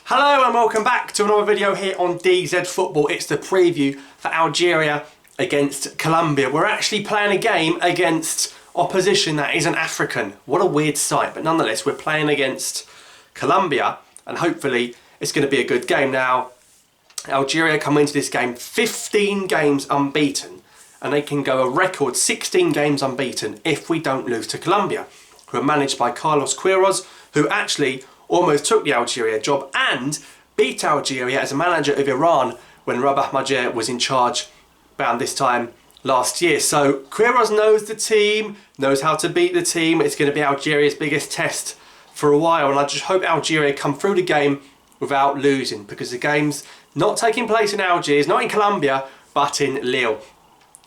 Hello and welcome back to another video here on DZ Football. It's the preview for Algeria against Colombia. We're actually playing a game against opposition that isn't African. What a weird sight, but nonetheless we're playing against Colombia and hopefully it's going to be a good game. Now, Algeria come into this game 15 games unbeaten and they can go a record 16 games unbeaten if we don't lose to Colombia, who are managed by Carlos Queiroz, who actually almost took the Algeria job and beat Algeria as a manager of Iran when Rabah Majer was in charge around this time last year. So Queiroz knows the team, knows how to beat the team. It's going to be Algeria's biggest test for a while, and I just hope Algeria come through the game without losing, because the game's not taking place in Algiers, not in Colombia, but in Lille.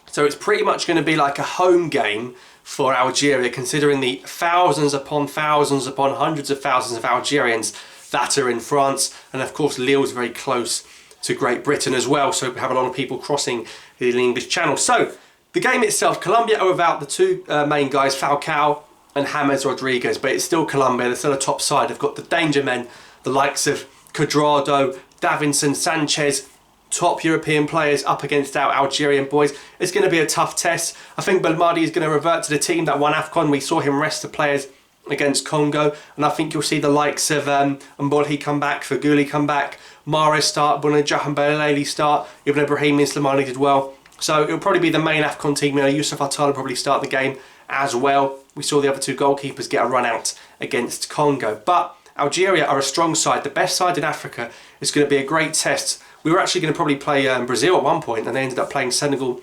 So it's pretty much going to be like a home game for Algeria, considering the thousands upon hundreds of thousands of Algerians that are in France. And of course Lille's very close to Great Britain as well, so we have a lot of people crossing the English Channel. So the game itself, Colombia are without the two main guys, Falcao and James Rodriguez, but it's still Colombia. They're still a top side. They've got the danger men, the likes of Cuadrado, Davinson, Sanchez, top European players up against our Algerian boys. It's going to be a tough test. I think Belmadi is going to revert to the team that won AFCON. We saw him rest the players against Congo, and I think you'll see the likes of Mbolhi come back, Feghouli come back, Mahrez start, Bounedjah and Belali start, even Ibrahim Slimani did well. So it'll probably be the main AFCON team. You know, Yusuf Attal will probably start the game as well. We saw the other two goalkeepers get a run out against Congo. But Algeria are a strong side, the best side in Africa. It's going to be a great test. We were actually going to probably play Brazil at one point, and they ended up playing Senegal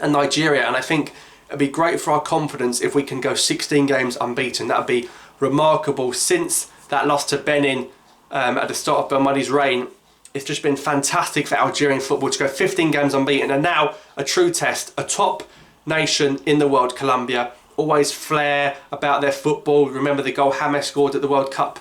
and Nigeria, and I think it'd be great for our confidence if we can go 16 games unbeaten. That would be remarkable. Since that loss to Benin at the start of Belmadi's reign, it's just been fantastic for Algerian football to go 15 games unbeaten, and now a true test, a top nation in the world, Colombia, always flair about their football. Remember the goal James scored at the World Cup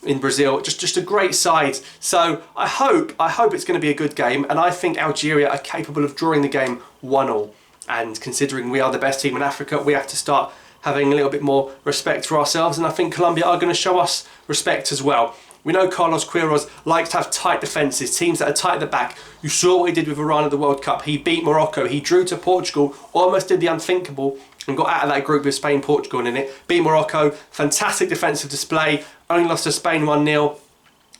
in Brazil. Just a great side. So I hope it's going to be a good game, and I think Algeria are capable of drawing the game 1-1. And considering we are the best team in Africa, we have to start having a little bit more respect for ourselves, and I think Colombia are going to show us respect as well. We know Carlos Queiroz likes to have tight defences, teams that are tight at the back. You saw what he did with Iran at the World Cup. He beat Morocco, he drew to Portugal, almost did the unthinkable and got out of that group with Spain, Portugal in it. Beat Morocco, fantastic defensive display, only lost to Spain 1-0,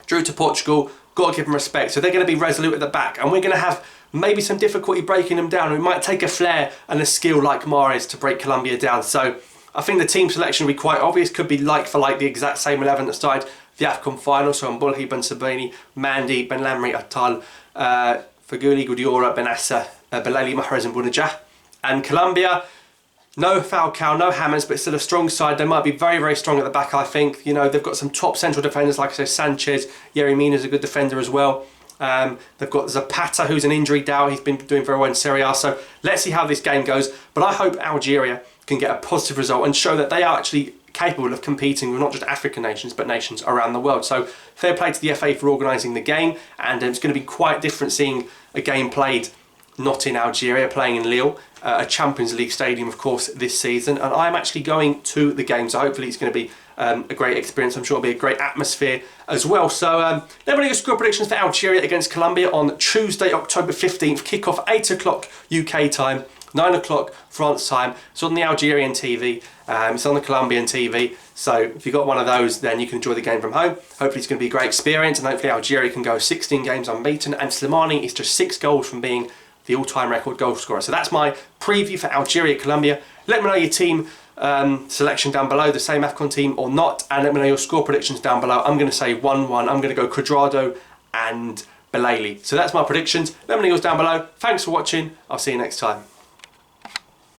drew to Portugal, got to give them respect. So they're going to be resolute at the back, and we're going to have maybe some difficulty breaking them down. We might take a flair and a skill like Mahrez to break Colombia down. So I think the team selection will be quite obvious, could be like for like the exact same 11 that started the AFCON final. So Mbolhi, Ben Sabini, Mandi, Ben Lamri, Attal, Feghouli, Gudiora, Benassa, Belali, Mahrez and Bounedjah. And Colombia, no Falcao, no James, but still a strong side. They might be very, very strong at the back, I think. You know, they've got some top central defenders, like I said, Sanchez. Yerry Mina's a good defender as well. They've got Zapata, who's an injury doubt. He's been doing very well in Serie A. So let's see how this game goes. But I hope Algeria can get a positive result and show that they are actually capable of competing with not just African nations, but nations around the world. So fair play to the FA for organising the game. And it's going to be quite different seeing a game played not in Algeria, playing in Lille, a Champions League stadium, of course, this season. And I'm actually going to the game, so hopefully it's going to be a great experience. I'm sure it'll be a great atmosphere as well. So let me know your score predictions for Algeria against Colombia on Tuesday, October 15th. Kick-off 8 o'clock UK time, 9 o'clock France time. It's on the Algerian TV, it's on the Colombian TV. So if you've got one of those, then you can enjoy the game from home. Hopefully it's going to be a great experience, and hopefully Algeria can go 16 games unbeaten. And Slimani is just 6 goals from being the all-time record goal scorer. So that's my preview for Algeria, Colombia. Let me know your team selection down below, the same AFCON team or not, and let me know your score predictions down below. I'm going to say 1-1. I'm going to go Cuadrado and Belali. So that's my predictions. Let me know yours down below. Thanks for watching. I'll see you next time.